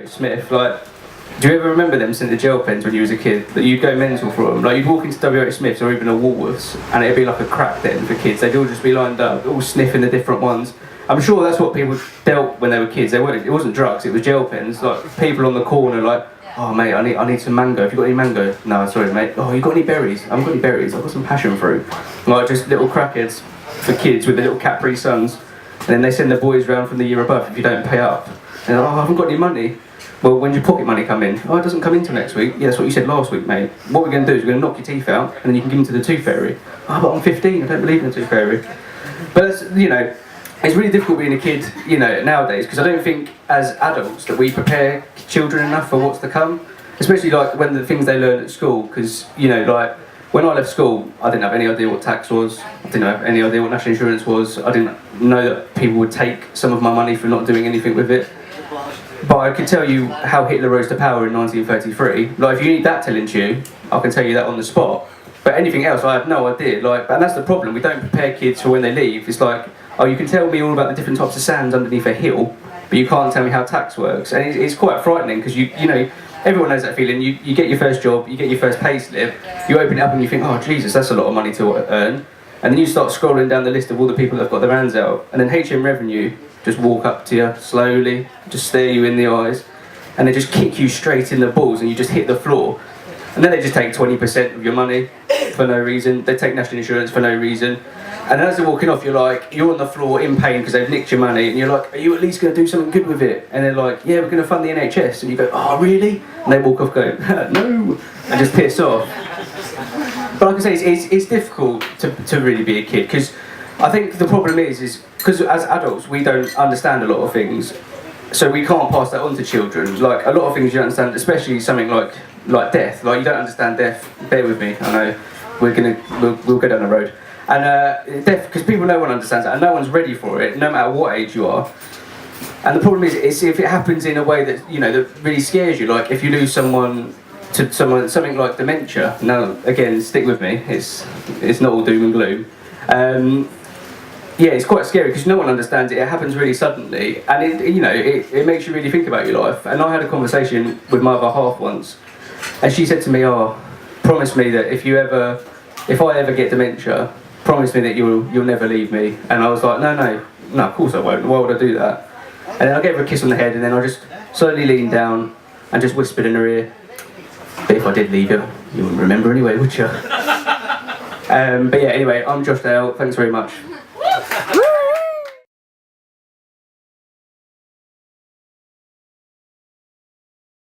Smith, like, do you ever remember them sent the gel pens when you was a kid that you'd go mental for them? Like, you'd walk into WH Smith's or even a Woolworths and it'd be like a crack den for kids. They'd all just be lined up, all sniffing the different ones. I'm sure that's what people dealt when they were kids. It wasn't drugs, it was gel pens. Like, people on the corner, like, oh mate, I need some mango. Have you got any mango? No, sorry mate. Oh, you got any berries? I haven't got any berries. I've got some passion fruit. Like, just little crackheads for kids with the little Capri Suns. And then they send the boys round from the year above if you don't pay up. And oh, I haven't got any money. Well, when's your pocket money come in? Oh, it doesn't come in till next week. Yeah, that's what you said last week, mate. What we're going to do is we're going to knock your teeth out and then you can give them to the tooth fairy. Oh, but I'm 15, I don't believe in the tooth fairy. But, it's really difficult being a kid, nowadays, because I don't think as adults that we prepare children enough for what's to come. Especially like when the things they learn at school, because, like, when I left school, I didn't have any idea what tax was, I didn't have any idea what national insurance was, I didn't know that people would take some of my money for not doing anything with it. But I could tell you how Hitler rose to power in 1933. Like, if you need that telling to you, I can tell you that on the spot. But anything else, I have no idea. Like, and that's the problem. We don't prepare kids for when they leave. It's like, oh, you can tell me all about the different types of sands underneath a hill, but you can't tell me how tax works. And it's quite frightening because everyone knows that feeling. You get your first job, you get your first pay slip, you open it up and you think, oh Jesus, that's a lot of money to earn. And then you start scrolling down the list of all the people that have got their hands out, and then HM Revenue just walk up to you slowly, just stare you in the eyes, and they just kick you straight in the balls and you just hit the floor. And then they just take 20% of your money for no reason, they take national insurance for no reason. And as they're walking off, you're on the floor in pain because they've nicked your money, and you're like, are you at least going to do something good with it? And they're like, yeah, we're going to fund the NHS. And you go, oh really? And they walk off going, no, and just piss off. But like I say, it's difficult to really be a kid, because I think the problem is because as adults we don't understand a lot of things, so we can't pass that on to children. Like, a lot of things you don't understand, especially something like death. Like, you don't understand death. Bear with me, I know we'll go down the road. And death, because no one understands that, and no one's ready for it, no matter what age you are. And the problem is if it happens in a way that that really scares you, like if you lose someone to something like dementia. Now, again, stick with me. It's not all doom and gloom. Yeah, it's quite scary because no one understands it. It happens really suddenly, and it makes you really think about your life. And I had a conversation with my other half once, and she said to me, "Oh, promise me that if I ever get dementia, promise me that you'll never leave me." And I was like, no, of course I won't. Why would I do that? And then I gave her a kiss on the head, and then I just slowly leaned down and just whispered in her ear, "But if I did leave you, you wouldn't remember anyway, would you?" But yeah, anyway, I'm Josh Dale. Thanks very much.